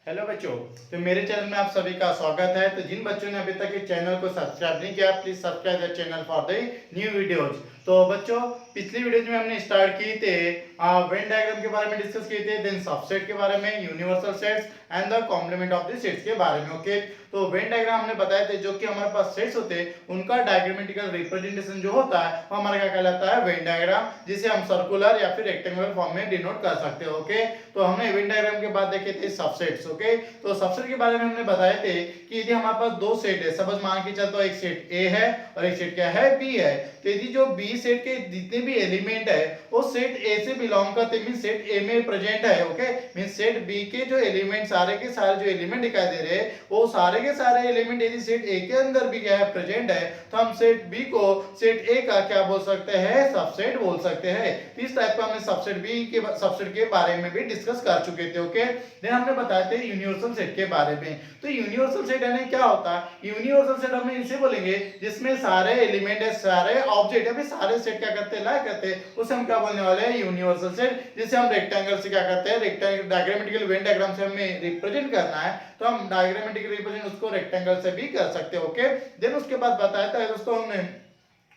Hello बच्चों। तो मेरे चैनल में आप सभी का स्वागत है। तो जिन बच्चों ने अभी तक इस चैनल को सब्सक्राइब नहीं किया, please subscribe the channel for the new videos. तो बच्चों, पिछली वीडियोज में हमने स्टार्ट की थे वेन डायग्राम के बारे में डिस्कस किए थे, देन सबसेट के बारे में, universal sets and the complement of the sets के बारे में। ओके, तो वेन डायग्राम हमने बताए थे जो कि हमारे पास सेट्स होते हैं उनका डायग्रामेटिकल रिप्रेजेंटेशन जो होता है वो हमारा क्या कहलाता है, वेन डायग्राम, जिसे हम सर्कुलर या फिर रेक्टेंगुलर फॉर्म में डिनोट कर सकते हैं। ओके, तो हमने वेन डायग्राम के बाद देखे थे सबसेट्स। ओके, तो सबसेट के बारे में हमने बताए थे कि यदि हमारे पास दो सेट है, सपोज मान के चलते एक सेट ए है और एक सेट क्या है, बी है। तो यदि जो बी सेट के जितने भी एलिमेंट है वो सेट ए से बिलोंग करते, मीन सेट ए में प्रेजेंट है। ओके, मीन सेट बी के जो एलिमेंट सारे के सारे जो एलिमेंट दिखाई दे रहे हैं वो सारे के सारे एलिमेंट यदि सेट ए के अंदर भी क्या है, प्रेजेंट है, तो हम सेट बी को सेट ए का क्या बोल सकते हैं, सबसेट बोल सकते हैं। तो इस टाइप का हमने सबसेट के बारे में भी डिस्कस कर चुके थे। ओके, देन हमने बताए थे यूनिवर्सल सेट के बारे में। तो यूनिवर्सल सेट यानी क्या होता है, यूनिवर्सल सेट हम इसे बोलेंगे जिसमें सारे एलिमेंट है, सारे ऑब्जेक्ट है, फिर सारे सेट क्या करते हैं, लाइक करते हैं, उसे हम क्या बोलने वाले हैं, यूनिवर्सल सेट। जिसे हम रेक्टेंगल से क्या करते हैं, रेक्टेंगल डायग्रामेटिकल वेन डायग्राम से हमें रिप्रेजेंट करना है तो हम डायग्रामेटिकल रिप्रेजेंट उसको रेक्टेंगल से भी कर सकते हैं। ओके, देन उसके बाद बताया था दोस्तों हमने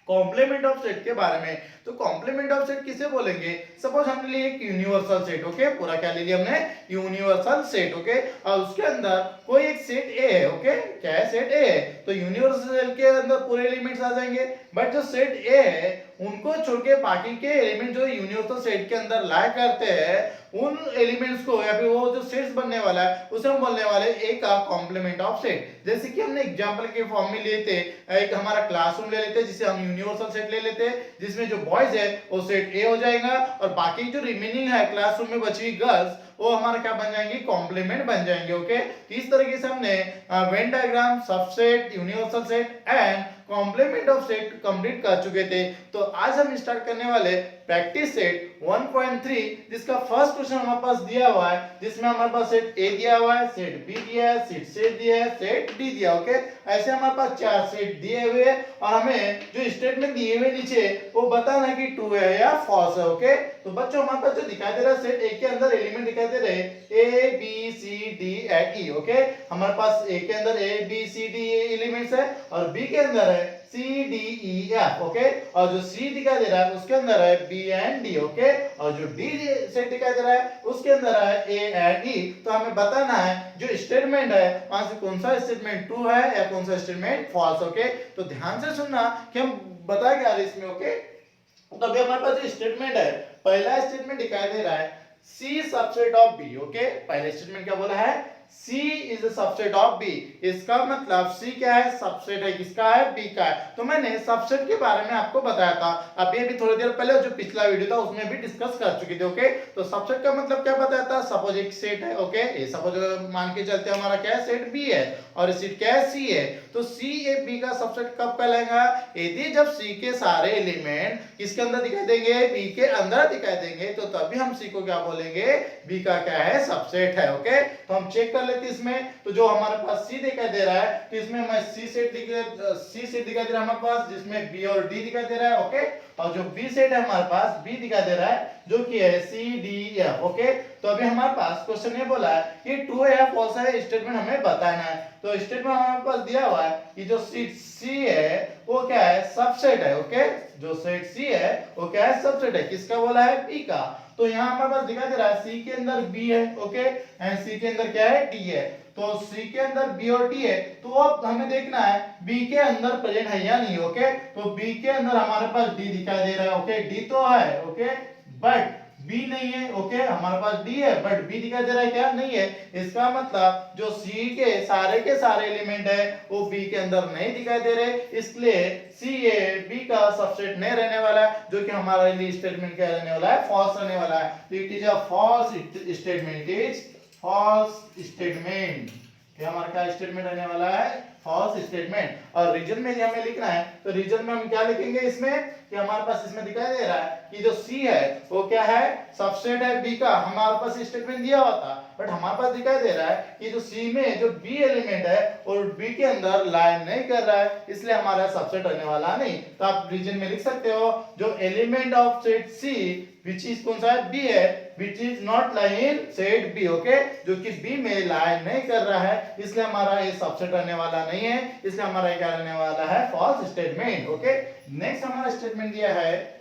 कॉम्प्लीमेंट ऑफ सेट के बारे में। तो कॉम्प्लीमेंट ऑफ सेट किसे बोलेंगे, सपोज हमने लिए एक यूनिवर्सल सेट। ओके, पूरा क्या ले लिया हमने, यूनिवर्सल सेट। ओके, और उसके अंदर कोई एक सेट ए है। ओके, क्या है, सेट ए है, तो यूनिवर्सल सेट के अंदर पूरे एलिमेंट्स आ जाएंगे। बट जो सेट ए है उनको छोड़ के बाकी के एलिमेंट जो यूनिवर्सल सेट के अंदर लाई करते हैं उन एलिमेंट्स को या फिर वो जो सेट्स बनने वाला है उसे हम बोलने वाले ए का कॉम्प्लीमेंट ऑफ सेट। जैसे कि हमने एग्जांपल के फॉर्म में लिए थे, एक हमारा क्लासरूम ले लेते जिसे हम यूनिवर्सल सेट ले लेते, जिसमें जो बॉयज है वो सेट ए हो जाएगा और बाकी जो रिमेनिंग है क्लासरूम में बची हुई गर्ल्स वो हमारा क्या बन जाएंगे, कॉम्प्लीमेंट बन जाएंगे। ओके, तो इस तरीके से हमने Venn diagram, subset, universal set and complement of set complete कर चुके थे। तो आज हम स्टार्ट करने वाले प्रैक्टिस सेट 1.3 जिसका फर्स्ट क्वेश्चन हमारे पास दिया हुआ है, जिसमें हमारे पास सेट ए दिया हुआ है, सेट बी दिया है, सेट सी दिया है, सेट डी दिया। ओके, ऐसे हमारे पास चार सेट दिए हुए हैं और हमें जो स्टेटमेंट दिए हुए नीचे वो बताना है कि ट्रू है या फॉल्स है। ओके, तो बच्चों हमारे पास जो दिखाई दे रहा है सेट ए के अंदर एलिमेंट दिखाई दे रहे हैं A B C D and E. Okay, हमारे पास ए के अंदर A B C D elements है और बी के अंदर है C D E F. Okay, और जो सी दिखाई दे रहा है उसके अंदर है बी एंड डी। ओके, और जो डी सेट दिखाई दे रहा है उसके अंदर है ए एंड ई। तो हमें बताना है जो स्टेटमेंट है वहां से कौन सा स्टेटमेंट ट्रू है या कौन सा स्टेटमेंट फॉल्स। ओके, तो ध्यान से सुनना कि हम बता क्या रहे इसमें। ओके, तो अभी हमारे पास जो स्टेटमेंट है, पहला स्टेटमेंट दिखाई दे रहा है C subset of B। Okay, पहला स्टेटमेंट क्या बोला है, C is the subset of B। इसका मतलब C क्या है, सबसेट है, किसका है, B का है। तो मैंने सबसेट के बारे में आपको बताया था अभी थोड़ी देर पहले, जो पिछला वीडियो था उसमें भी डिस्कस कर चुके थे। ओके, तो सबसेट का मतलब क्या बताया था, सपोज एक सेट है। ओके, ये सपोज मान के चलते हमारा क्या है, सेट B है और सेट क्या है, C है। तो C ए B का सबसेट कब कहलाएगा, यदि जब C के सारे एलिमेंट किसके अंदर दिखाई देंगे, B के अंदर दिखाई देंगे, तो तभी हम C को क्या बोलेंगे, B का क्या है, सबसेट है। ओके, तो हम चेक कर लेते इसमें। तो जो हमारे पास C दिखाई दे रहा है तो इसमें हमें C सेट दिखाई दे रहा है हमारे पास, जिसमें B और D दिखाई दे रहा है। ओके, और जो B सेट है हमारे पास B दिखाई दे रहा है जो कि है C D F। ओके, तो अभी हमारे पास क्वेश्चन ये बोला है कि ट्रू है या फॉल्स है, स्टेटमेंट हमें बताना है। तो स्टेटमेंट हमारे पास दिया हुआ है कि जो सेट C है वो क्या है, सबसेट है। ओके, जो सेट C है वो क्या है, सबसेट है, किसका बोला है, B का। तो यहाँ हमारे पास दिखाई दे रहा है C के अंदर B है। ओके, एंड C के अंदर क्या है, D है। तो C के अंदर B और D है, तो अब हमें देखना है B के अंदर प्रेजेंट है या नहीं। ओके, तो B के अंदर हमारे पास D दिखाई दे रहा है। ओके, D तो है, ओके, बट B नहीं है। ओके, हमारे पास D है बट B दिखाई दे रहा है क्या, नहीं है। इसका मतलब जो C के सारे एलिमेंट है वो B के अंदर नहीं दिखाई दे रहे, इसलिए C ये B का सबसेट नहीं रहने वाला है, जो कि हमारे लिए स्टेटमेंट क्या रहने वाला है, फॉल्स रहने वाला है। तो it is a false statement, it is false statement. ये हमारा क्या स्टेटमेंट रहने वाला है, फॉल्स स्टेटमेंट। और रीजन में हमें लिखना है, तो रीजन में हम क्या लिखेंगे इसमें कि हमारे पास इसमें दिखाई दे रहा है कि जो C है वो क्या है, सबसेट है B का। हमारे पास स्टेटमेंट दिया हुआ था बट हमारे पास दिखाई दे रहा है कि जो C में जो B एलिमेंट है और B के अंदर लाइन नहीं कर रहा है, इसलिए हमारा सबसेट रहने वाला नहीं। तो आप रीजन में लिख सकते हो जो element of set C which is कौन सा है, B है, which is not lie in set B, okay, जो कि बी में लाई नहीं कर रहा है, इसलिए हमारा ये सबसेट रहने वाला नहीं है, इसलिए हमारा क्या रहने वाला है, फॉल्स स्टेटमेंट। ओके, नेक्स्ट हमारा स्टेटमेंट दिया है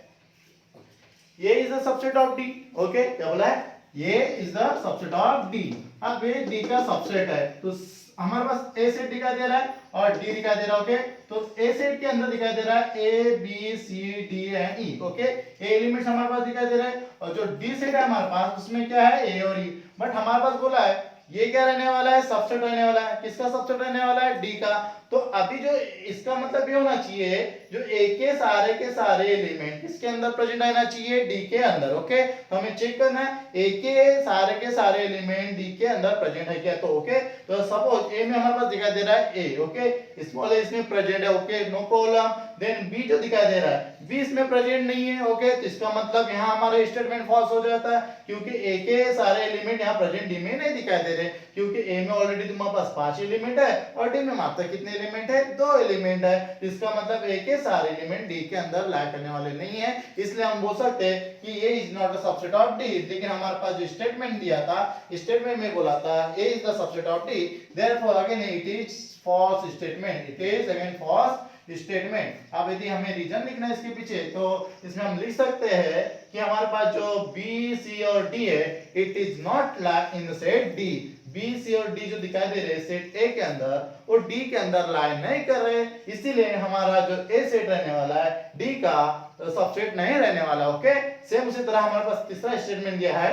ये is the subset of D. Okay, क्या बोला है, ये is the subset of D. अब ये डी का सबसेट है, तो हमारे पास ए सेट दिखाई दे रहा है और डी दिखाई दे रहा है। ओके, तो ए सेट के अंदर दिखाई दे रहा है A B C D and E. Okay, A elements हमारे पास दिखाई दे रहा है और जो डी सेट है हमारे पास उसमें क्या है, ए और ई। बट हमारे पास बोला है ये क्या रहने वाला है, सबसेट रहने वाला है। किसका सबसेट रहने वाला है, डी का। तो अभी जो इसका मतलब ये होना चाहिए जो ए के सारे एलिमेंट किसके अंदर प्रेजेंट रहना चाहिए, डी के अंदर। ओके, तो हमें चेक करना है ए के सारे एलिमेंट डी के अंदर प्रेजेंट है क्या। तो ओके, तो सपोज ए में हमारे पास दिखाई दे रहा है ए। ओके, स्मॉल ए इसमें प्रेजेंट है। Okay, no problem. Then B जो दिखाई दे रहा है बी इसमें प्रेजेंट नहीं है। ओके, तो इसका मतलब यहाँ हमारा स्टेटमेंट फॉल्स हो जाता है क्योंकि ए के सारे एलिमेंट यहाँ प्रेजेंट डी में नहीं दिखाई दे रहे, क्योंकि ए में ऑलरेडी तुम्हारे पास 5 एलिमेंट है और डी में मात्र कितने एलिमेंट है, 2 एलिमेंट है। इसका मतलब ए के सारे एलिमेंट डी के अंदर लाई करने वाले नहीं है, इसलिए हम बोल सकते हैं कि ये is not a subset of D. लेकिन हमारे पास जो स्टेटमेंट दिया था, स्टेटमेंट में बोला था A is the subset of D, therefore again it is false statement, it is again false statement. अब यदि हमें रीजन लिखना है इसके पीछे, तो इसमें हम लिख सकते हैं कि हमारे पास जो बी सी और डी है it is not lie in set D. B C और डी जो दिखाई दे रहे हैं सेट ए के अंदर वो डी के अंदर लाई नहीं कर रहे, इसीलिए हमारा जो ए सेट रहने वाला है डी का सबसेट नहीं रहने वाला। ओके, सेम उसी तरह हमारे पास तीसरा स्टेटमेंट दिया है,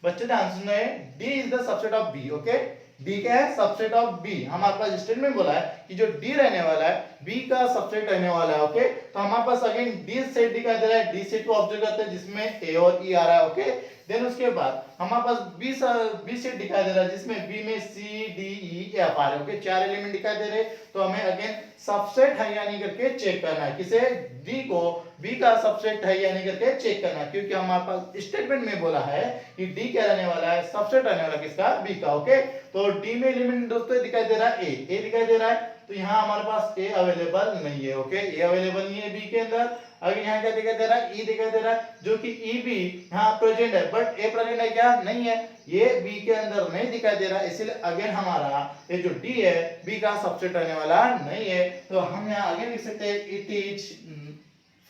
बच्चे ध्यान सुनिए, D is the subset of B. Okay, D क्या है, सबसेट ऑफ बी। हमारे पास स्टेटमेंट बोला है कि जो डी रहने वाला है बी का सबसेट रहने वाला है। ओके, तो हमारे पास अगेन डी सेट दिखाई दे रहा है, डी सेट को ऑब्जर्व करते हैं जिसमें ए और ई आ रहा है। ओके, देन उसके बाद हमारे पास बी सेट दिखाई दे रहा है जिसमें बी में सी डी ई एफ आ रहे हैं। ओके, 4 एलिमेंट दिखाई दे रहे, तो हमें अगेन सबसेट है या नहीं करके चेक करना है, किसे, डी को बी का सबसेट है या नहीं करके चेक करना है, क्योंकि हमारे पास स्टेटमेंट में बोला है कि डी क्या रहने वाला है, सबसेट रहने वाला किसका, बी का। ओके, तो डी में एलिमेंट दोस्तों दिखाई दे रहा है ए दिखाई दे रहा है, तो यहाँ हमारे पास ए अवेलेबल नहीं है। ओके, ए अवेलेबल नहीं है बी के अंदर। अगर यहाँ क्या दिखाई दे रहा है, ई दिखाई दे रहा है, जो कि ई भी यहाँ प्रेजेंट है, बट ए प्रेजेंट है क्या, नहीं है, ये बी के अंदर नहीं दिखाई दे रहा है, इसलिए अगेन हमारा ये जो डी है बी का सबसेट रहने वाला नहीं है। तो हम यहाँ अगेन लिख सकते हैं it is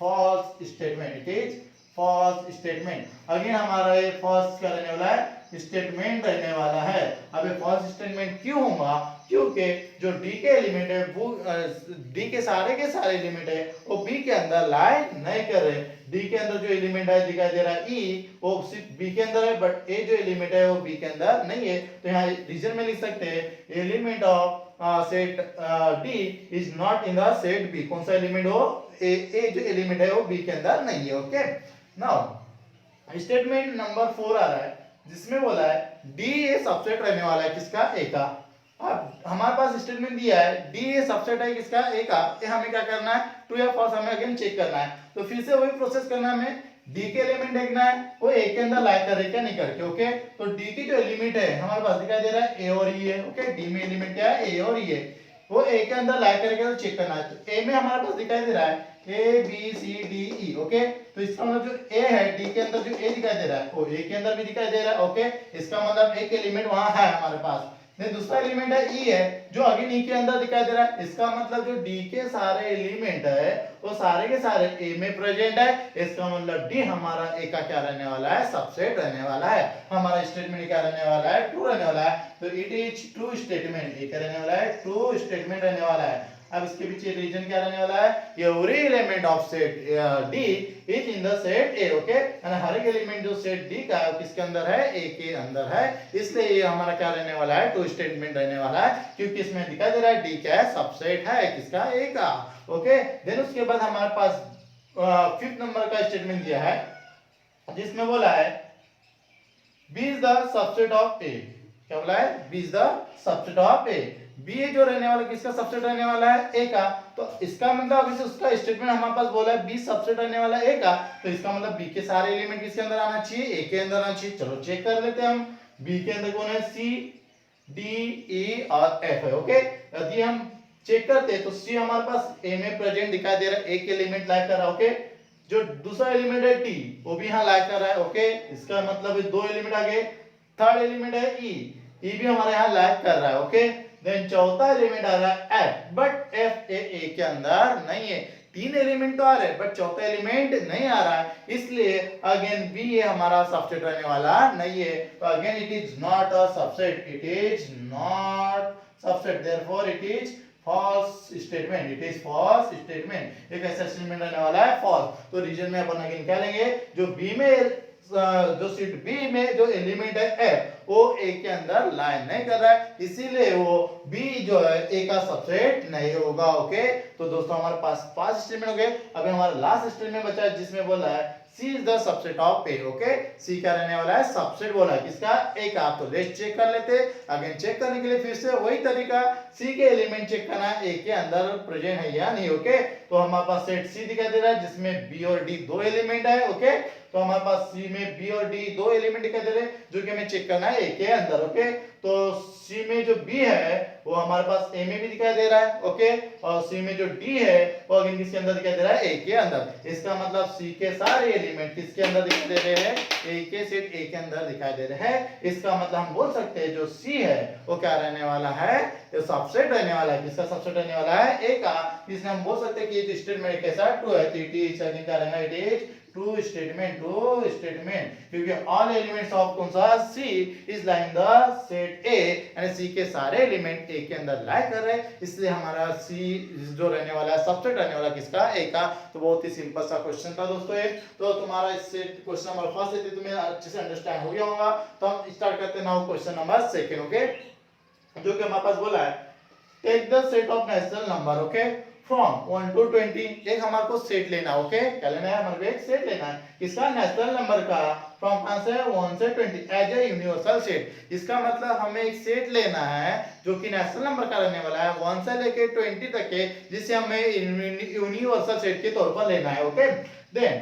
false statement, it is false statement. Again हमारा ये फॉल्स क्या रहने वाला है, स्टेटमेंट रहने वाला है। अब ये फॉल्स स्टेटमेंट क्यों होगा, क्योंकि जो डी के एलिमेंट है वो डी के सारे एलिमेंट है वो बी के अंदर लाई नहीं कर रहे। डी के अंदर जो एलिमेंट है दिखाई दे रहा है ई, वो सिर्फ बी के अंदर है, बट ए जो एलिमेंट है वो बी के अंदर नहीं है। तो यहाँ रीजन में लिख सकते हैं element of set D is not in the set B. कौन सा एलिमेंट हो, ए जो एलिमेंट है वो बी के अंदर नहीं है। ओके, नाउ स्टेटमेंट नंबर 4 आ रहा है जिसमें बोला है डी ए सबसेट रहने वाला है किसका, ए का। अब हमारे पास स्टेटमेंट दिया है डी ए सबसेट है किसका, ए का। ये हमें क्या करना है, ट्रू या फॉल्स हमें अगेन चेक करना है। तो फिर से वही प्रोसेस करना है, हमें डी के एलिमेंट देखना है वो ए के अंदर लाई कर रहे क्या नहीं करके। ओके, तो डी की जो एलिमेंट है हमारे पास दिखाई दे रहा है ए और ई है। ओके, डी में एलिमेंट क्या है, ए और ई है, वो ए के अंदर लाई करेगा तो चेक करना है। तो ए में हमारे पास दिखाई दे रहा है A B C D E. Okay, तो इसका मतलब जो ए है डी के अंदर जो ए दिखाई दे रहा है वो ए के अंदर भी दिखाई दे रहा है। ओके, इसका मतलब एक एलिमेंट वहां है हमारे पास। नहीं, दूसरा एलिमेंट है ई है जो अगेन ई के अंदर दिखाई दे रहा है। इसका मतलब जो डी के सारे एलिमेंट है वो सारे के सारे ए में प्रेजेंट है। इसका मतलब डी हमारा ए का क्या रहने वाला है, सबसेट रहने वाला है। हमारा स्टेटमेंट क्या रहने वाला है, ट्रू रहने वाला है। तो इट इज ट्रू स्टेटमेंट, ये क्या रहने वाला है, ट्रू स्टेटमेंट रहने वाला है। अब इसके पीछे रीजन क्या रहने वाला है, every element of set D is in the set A. Okay, यानी हर एक एलिमेंट जो सेट डी का है किसके अंदर है, ए के अंदर है, इसलिए ये हमारा क्या रहने वाला है, ट्रू स्टेटमेंट रहने वाला है, क्योंकि इसमें दिखाई दे रहा है डी क्या है, सबसेट है किसका, ए का। ओके, देन उसके बाद हमारे पास 5th नंबर का स्टेटमेंट दिया है जिसमें बोला है B is the subset of A. क्या बोला है, B is the subset of A. B जो रहने वाला किसका सबसेट रहने वाला है, ए का। तो इसका मतलब अगर उसका स्टेटमेंट हमारे पास बोला है बी सबसेट रहने वाला है ए का, तो इसका मतलब बी के सारे एलिमेंट किसके अंदर आना चाहिए, ए के अंदर आना चाहिए। चलो चेक कर लेते हैं हम, बी के अंदर कौन है, सी डी ई और एफ है। ओके, यदि हम चेक करते हैं तो सी हमारे पास ए में प्रेजेंट दिखाई दे रहा है, एक एलिमेंट लाई कर रहा है। ओके, जो दूसरा एलिमेंट है टी वो भी यहाँ लाइक कर रहा है। ओके, इसका मतलब दो एलिमेंट आ गए। थर्ड एलिमेंट है ई, ई भी हमारे यहाँ लाइक कर रहा है। ओके, देन चौथा एलिमेंट आ रहा है एफ, बट एफ ए के अंदर नहीं है। तीन एलिमेंट तो आ रहे हैं बट चौथा एलिमेंट नहीं आ रहा है, इसलिए अगेन बी ये हमारा सबसेट रहने वाला नहीं है। तो again it is not a subset, it is not subset, therefore it is false statement, it is false statement. एक ऐसा स्टेटमेंट रहने वाला है फॉल्स। तो रीजन में अपन अगेन क्या लेंगे, जो बी में जो सीट बी में जो एलिमेंट है एफ वो ए के अंदर लाइन नहीं कर रहा है, इसीलिए वो बी जो है ए का सबसेट नहीं होगा। ओके, तो दोस्तों हमारे पास 5 स्टेटमेंट हो गए। अभी हमारा लास्ट स्टेटमेंट बचा है जिसमें बोला है C is the subset of A। Okay, C का रहने वाला है सबसेट बोला है किसका, A का। तो लेट्स चेक कर लेते हैं। अगेन चेक करने के लिए फिर से वही तरीका, C के एलिमेंट चेक करना है A के अंदर प्रेजेंट है या नहीं। ओके, तो हमारे पास सेट C दिखाई दे रहा है जिसमें B और D दो एलिमेंट है। ओके, तो हमारे पास C में B और D दो एलिमेंट दिखाई दे रहे हैं जो कि हमें चेक करना है A के अंदर। ओके, तो C में जो B है वो हमारे पास A में भी दिखाई दे रहा है। ओके, और C में जो D है वो अगेन किसके अंदर दिखाई दे रहा है, A के अंदर। इसका मतलब C के सारे एलिमेंट किसके अंदर दिखाई दे रहे हैं, A के सेट A के अंदर दिखाई दे रहे हैं। इसका मतलब हम बोल सकते हैं जो C है वो क्या रहने वाला है, ये सबसेट रहने वाला है। किसका सबसेट रहने वाला है, A का। इसलिए हम बोल सकते हैं कि ये स्टेटमेंट कैसा ट्रू है, तो इट इज अगेन क्या रहेगा, इट इज ट्रू स्टेटमेंट, क्योंकि ऑल एलिमेंट्स ऑफ कौन सा C is lying the set A, यानी C के सारे एलिमेंट A के अंदर लाई कर रहे हैं, इसलिए हमारा C जो रहने वाला है सबसेट रहने वाला किसका, A का। तो बहुत ही सिंपल सा क्वेश्चन था दोस्तों ये। तो तुम्हारा इससे क्वेश्चन नंबर फर्स्ट है तुम्हें अच्छे से अंडरस्टैंड हो गया होगा। तो हम स्टार्ट करते हैं now question number second. Okay, जो कि हमारे पास बोला है take the set of natural number. Okay, from 1 to 20 एक हमारे को सेट लेना। ओके, क्या लेना है, हमारे को एक सेट लेना है किसका, नेचुरल नंबर का। फ्रॉम कहां से, 1 से 20 एज ए यूनिवर्सल सेट। इसका मतलब हमें एक सेट लेना है जो कि नेचुरल नंबर का रहने वाला है 1 से लेके 20 तक के, जिसे हमें यूनिवर्सल सेट के तौर पर लेना है। Okay, then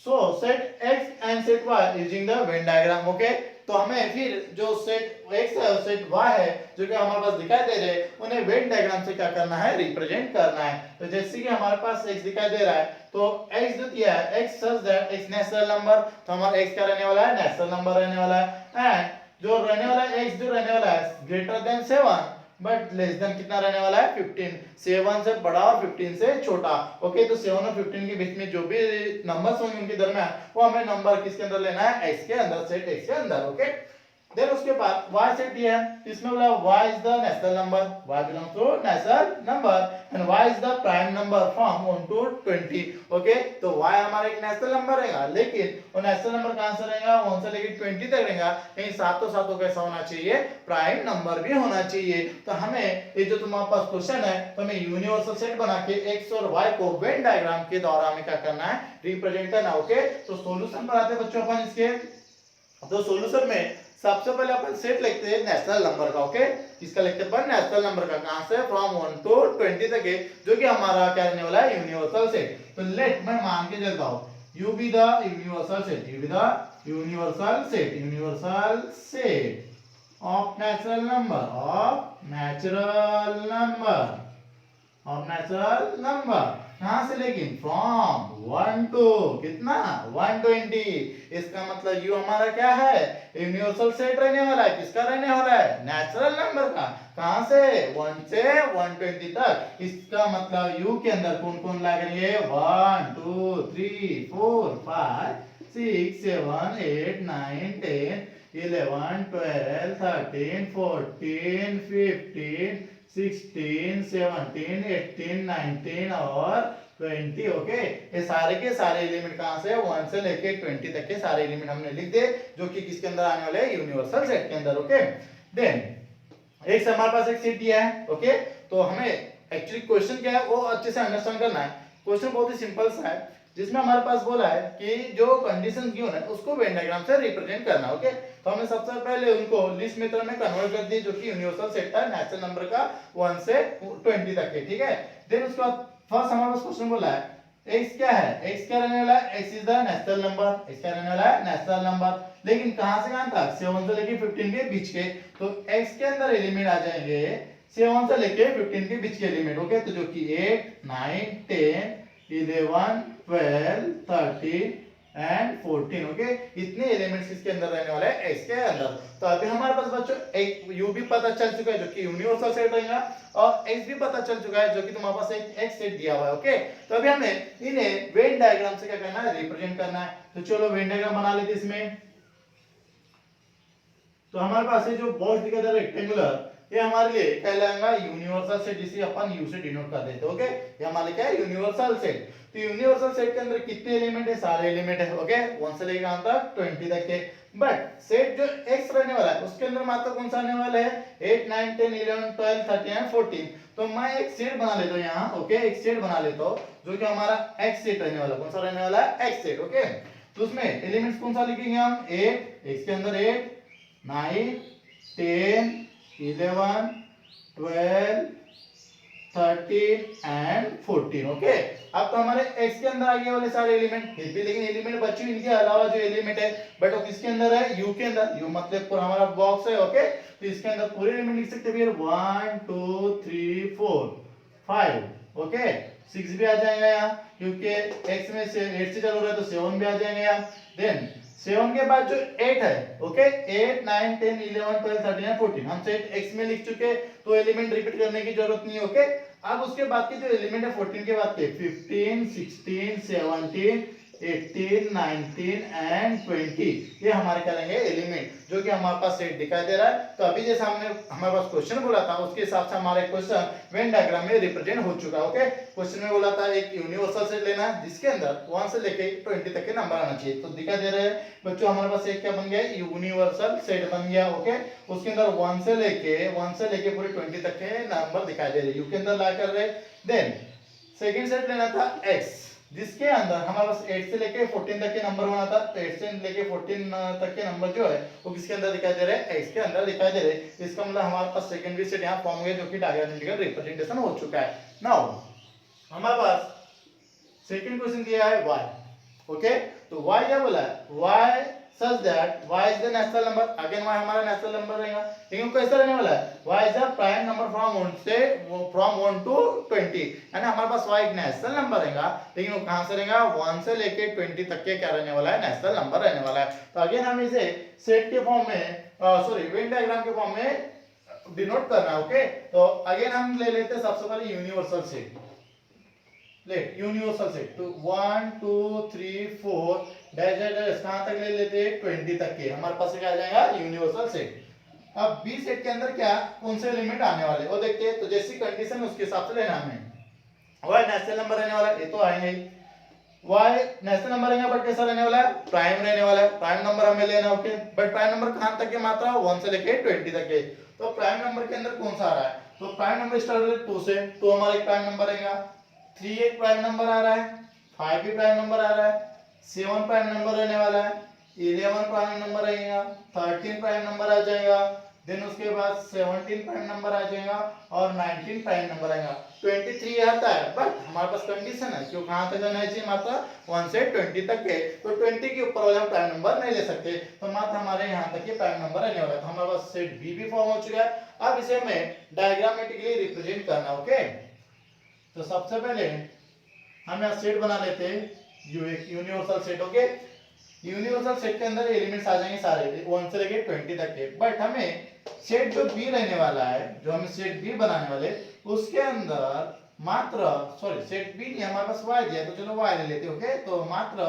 so set x and set y using the Venn diagram. Okay, तो हमें फिर जो सेट x है और सेट y है जो कि हमारे पास दिखाई दे रहे हैं उन्हें वेन डायग्राम से क्या करना है, रिप्रेजेंट करना है। तो जैसे कि हमारे पास x दिखाई दे रहा है तो x जो दिया है x such that x natural number, तो हमारा x क्या रहने वाला है, नेचुरल नंबर रहने वाला है। एंड जो रहने वाला है x जो रहने वाला है greater than 7 but less than कितना रहने वाला है, 15। 7 से बड़ा और 15 से छोटा। ओके, तो 7 और 15 के बीच में जो भी नंबर्स होंगे उनके दरमियान वो हमें नंबर किसके अंदर लेना है, x के अंदर, सेट x के अंदर। ओके, देन उसके बाद y सेट दिया है, इसमें बोला y is the natural number, y belongs to natural number and y is the prime number from 1 to 20। Okay, तो y हमारा एक नेचुरल नंबर रहेगा, लेकिन वो नेचुरल नंबर कहां से रहेगा, 1 से लेकर 20 तक रहेगा, लेकिन साथों साथों कैसा होना चाहिए, प्राइम नंबर भी होना चाहिए। तो हमें ये जो तुम्हारे पास क्वेश्चन है तो हमें यूनिवर्सल सेट बना के x और y को वेन डायग्राम के द्वारा हमें क्या करना है, रिप्रेजेंट करना। ओके, तो सॉल्यूशन बनाते हैं बच्चों अपन इसके। तो सॉल्यूशन में सबसे पहले अपन सेट लिखते हैं नेचुरल नंबर का। ओके, इसका लिखते हैं अपन नेचुरल नंबर का, कहां से, फ्रॉम 1 to 20 तक है, जो कि हमारा क्या रहने वाला है, यूनिवर्सल सेट। तो लेट मैं मान के चलता हूं u be the universal set, u be the universal set, universal set of natural number, of natural number, of natural number कहां से, लेकिन फ्रॉम 1 to कितना, 120। इसका मतलब u हमारा क्या है, यूनिवर्सल सेट रहने वाला है, किसका रहने वाला है, नेचुरल नंबर का। कहां से, 1 से 120 तक। इसका मतलब u के अंदर कौन कौन लगेंगे, 1 2 3 4 5 6 7 8 9 10 11 12 13 14 15 16 17 18 19 और 20। ओके, ये सारे के सारे एलिमेंट कहां से, 1 से लेके 20 तक के सारे एलिमेंट हमने लिख दिए जो कि किसके अंदर आने वाले हैं, यूनिवर्सल सेट के अंदर। ओके, देन एक से हमारे पास एक सेट दिया है। ओके, तो हमें एक्चुअली क्वेश्चन क्या है वो अच्छे से अंडरस्टैंड करना है। क्वेश्चन बहुत ही सिंपल सा है जिसमें हमारे पास बोला है कि जो कंडीशन गिवन है उसको वेन डायग्राम से रिप्रेजेंट करना। ओके, तो हमने सबसे पहले उनको लिस्ट मेथड में कन्वर्ट कर दिए जो कि यूनिवर्सल सेट था नेचुरल नंबर का 1 से 20 तक के। ठीक है, देन उसके बाद फर्स्ट हमारे पास क्वेश्चन बोला है x क्या है, x क्या रहने वाला है, x is the natural number, x क्या रहने वाला है, नेचुरल नंबर, लेकिन कहां से कहां तक, 7 से लेके 15 के बीच के। तो x के अंदर एलिमेंट आ जाएंगे 7 से लेके 15 के बीच के एलिमेंट। ओके, तो जो कि 8 9 10 11, 12, 13 एंड 14। ओके, इतने एलिमेंट्स इसके अंदर रहने वाले हैं एक्स के अंदर। तो अभी हमारे पास बच्चों एक यू भी पता चल चुका है जो कि यूनिवर्सल सेट रहेगा, और एक्स भी पता चल चुका है जो कि तुम्हारे पास एक एक्स सेट दिया हुआ है। ओके, तो अभी हमें इन्हें वेन डायग्राम से क्या करना है, रिप्रेजेंट करना है। तो चलो वेन डायग्राम बना लेते इसमें। तो हमारे पास ये जो बॉक्स दिखा था रेक्टेंगुलर, ये हमारे लिए कहलाएगा यूनिवर्सल सेट, जिसे अपन यू से डिनोट कर देते हैं। ओके, ये हमारे क्या है, यूनिवर्सल सेट। तो यूनिवर्सल सेट के अंदर कितने एलिमेंट है, सारे एलिमेंट है। ओके, 1 से लेकर कहां तक, 20 तक के। बट सेट जो एक्स रहने वाला है उसके अंदर मात्र कौन सा आने वाला है, 8, 9, 10, 11, 12, 13 एंड 14। तो मैं एक सेट बना लेता हूं यहाँ। ओके, एक सेट बना लेता हूं जो कि हमारा एक्स सेट रहने वाला। कौन सा रहने वाला है, एक्स सेट। ओके, तो उसमें एलिमेंट्स कौन सा लिखेंगे हम, 8, एक्स के अंदर 8, 9, 10, 11, 12, 13 एंड 14। ओके, अब तो हमारे x के अंदर आगे वाले सारे एलिमेंट फिर भी, लेकिन एलिमेंट बच्चे इनके अलावा जो एलिमेंट है, बट वो किसके अंदर है, u के अंदर। u मतलब पूरा हमारा बॉक्स है। ओके, तो इसके अंदर पूरे एलिमेंट लिख सकते हैं 1 2 3 4 5। ओके, 6 भी आ जाएगा यहाँ, क्योंकि x में से 8 से चालू हो रहा है तो 7 भी आ जाएंगे यहाँ। देन 7 के बाद जो 8 है, ओके, 8, 9, 10, 11, 12, 13 14, हम सेट x में लिख चुके, तो एलिमेंट रिपीट करने की जरूरत नहीं है। ओके, अब उसके बाद के जो एलिमेंट है 14 के बाद के 15, 16, 17, 18, 19 एंड 20, ये हमारे क्या रहेंगे एलिमेंट, जो कि हमारे पास सेट दिखाई दे रहा है। तो अभी जैसे हमने हमारे पास क्वेश्चन बोला था उसके हिसाब से हमारा क्वेश्चन वेन डायग्राम में रिप्रेजेंट हो चुका है। ओके, क्वेश्चन में बोला था एक यूनिवर्सल सेट लेना है जिसके अंदर 1 से लेके 20 तक के नंबर आना चाहिए। तो दिखाई दे रहे हैं बच्चों, हमारे पास एक क्या बन गया, यूनिवर्सल सेट बन गया। ओके, उसके अंदर 1 से लेके पूरे 20 तक के नंबर दिखाई दे रहे, यू के अंदर ला कर रहे। देन सेकंड सेट लेना था एक्स, जिसके अंदर हमारे पास 8 से लेके 14 तक के नंबर होना था। तो 8 से लेके 14 तक के नंबर जो है वो किसके अंदर दिखाई दे रहे हैं, एक्स के अंदर दिखाई दे रहे हैं। इसका मतलब हमारे पास सेकेंडरी सेट यहाँ फॉर्म हो गया, जो कि डायग्रामेटिकल रिप्रेजेंटेशन हो चुका है। नाउ हमारे पास सेकंड क्वेश्चन दिया है y। ओके, तो y क्या बोला है, y such that y is the natural number। Again y हमारा नेचुरल नंबर रहेगा, लेकिन कैसा रहने वाला है, y is the prime number from 1 to 20, यानी हमारे पास y एक नेचुरल नंबर रहेगा, लेकिन वो कहां से रहेगा, 1 से लेके 20 तक के क्या रहने वाला है, नेचुरल नंबर रहने वाला है। तो अगेन हम इसे सेट के फॉर्म में, सॉरी वेन डायग्राम के फॉर्म में डिनोट करना है। ओके, तो अगेन हम ले लेते हैं सबसे पहले universal set. Let universal set, तो 1 2 3 4 डैश डैश डैश कहां तक ले लेते हैं, 20 तक के हमारे पास क्या आ जाएगा, यूनिवर्सल सेट। अब बी सेट के अंदर क्या कौन से एलिमेंट आने वाले वो देखते हैं। तो जैसी कंडीशन उसके हिसाब से लेना हमें। y नेचुरल नंबर रहने वाला है, ये तो आएंगे ही। y नेचुरल नंबर रहेगा बट कैसा रहने वाला है, प्राइम रहने वाला है। प्राइम नंबर हमें लेना है। ओके, बट प्राइम नंबर कहां तक के मात्रा, 1 से लेके 20 तक के। तो प्राइम नंबर के अंदर कौन सा आ रहा है, तो प्राइम नंबर स्टार्ट होता है 2 से, तो हमारा एक प्राइम नंबर रहेगा। 3 एक प्राइम नंबर आ रहा है, 5 भी प्राइम नंबर आ रहा है, 7 प्राइम नंबर रहने वाला है, 11 प्राइम नंबर रहेगा, 13 प्राइम नंबर आ जाएगा। देन उसके बाद 17 प्राइम नंबर आ जाएगा और 19 प्राइम नंबर आएगा। 23 आता है, बट हमारे पास कंडीशन है क्यों, कहां तक जाना चाहिए, मात्र 1 से 20 तक के। तो 20 के ऊपर वाले हम प्राइम नंबर नहीं ले सकते, तो मात्र हमारे यहाँ तक के प्राइम नंबर रहने वाला है। तो हमारे पास सेट बी भी फॉर्म हो चुका है। अब इसे हमें डायग्रामेटिकली रिप्रेजेंट करना। ओके, तो सबसे पहले हम यहाँ सेट बना लेते हैं, universal set. Okay, universal set के अंदर एलिमेंट्स आ जाएंगे सारे 1 से लेके 20 तक के। बट हमें सेट जो बी रहने वाला है, जो हम सेट बी बनाने वाले, उसके अंदर मात्र, सॉरी सेट बी नहीं, हमारे पास y दिया, तो चलो y ले लेते हैं। ओके, तो मात्र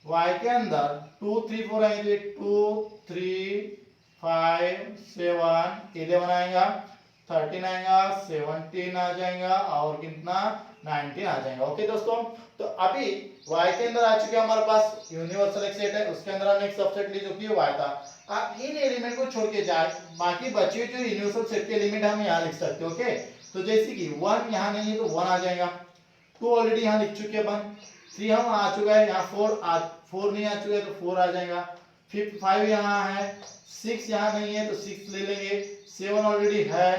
y के अंदर 2 3 4 आएंगे, 2 3 5 7 11 आएगा, 13 आएगा, 17 आ जाएगा और कितना 19 आ जाएगा। ओके दोस्तों, तो अभी y के अंदर आ चुके हमारे पास यूनिवर्सल एक सेट है, उसके अंदर हमने एक सबसेट ली जो कि y था। आप इन एलिमेंट को छोड़ के जाए, बाकी बचे हुए जो यूनिवर्सल सेट के एलिमेंट हम यहाँ लिख सकते हैं। ओके, तो जैसे कि 1 यहाँ नहीं है तो 1 आ जाएगा, 2 ऑलरेडी यहाँ लिख चुके अपन, 3 हम आ चुका है, यहाँ 4 नहीं आ चुका है तो 4 आ जाएगा, 5 यहाँ है, 6 यहाँ नहीं है तो 6 ले लेंगे, 7 ऑलरेडी है,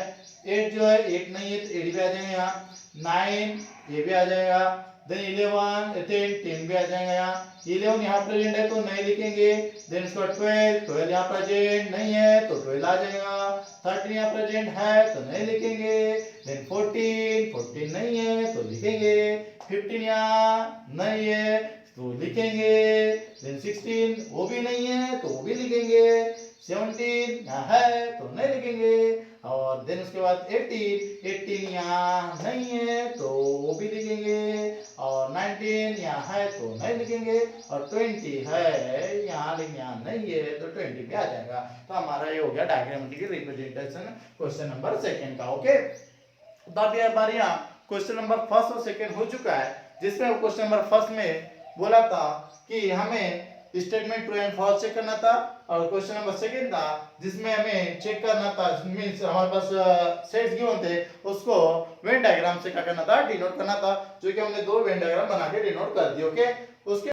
8 जो है 8 नहीं है तो 8 भी आ जाएगा यहाँ, 9 ये भी आ जाएगा, देन 11 10 भी आ जाएगा यहाँ, 11 यहाँ प्रेजेंट है तो नहीं लिखेंगे, देन इसका 12 यहाँ प्रेजेंट नहीं है तो 12 आ जाएगा, 13 यहाँ प्रेजेंट है तो नहीं लिखेंगे, देन 14 नहीं है तो लिखेंगे, 15 यहाँ नहीं है तो लिखेंगे, देन 16 वो भी नहीं है तो वो भी लिखेंगे, 17 यहाँ है तो नहीं लिखेंगे, और देन उसके बाद 18 यहाँ नहीं है तो वो भी लिखेंगे, और 19 यहाँ है तो नहीं लिखेंगे, और 20 है यहाँ लेकिन यहाँ नहीं है तो 20 पे आ जाएगा। तो हमारा ये हो गया diagrammatically representation question number second का। ओके, तो अब हमारे यहाँ क्वेश्चन नंबर फर्स्ट और सेकंड हो चुका है, जिसमें क्वेश्चन नंबर फर्स्ट में बोला था कि हमें statement true and false check करना था, और क्वेश्चन नंबर सेकंड था जिसमें हमें चेक करना था, मींस हमारे पास सेट्स गिवन थे, उसको वेन डायग्राम से क्या करना था, डिनोट करना था, जो कि हमने दो वेन डायग्राम बना के डिनोट कर दिए। ओके, उसके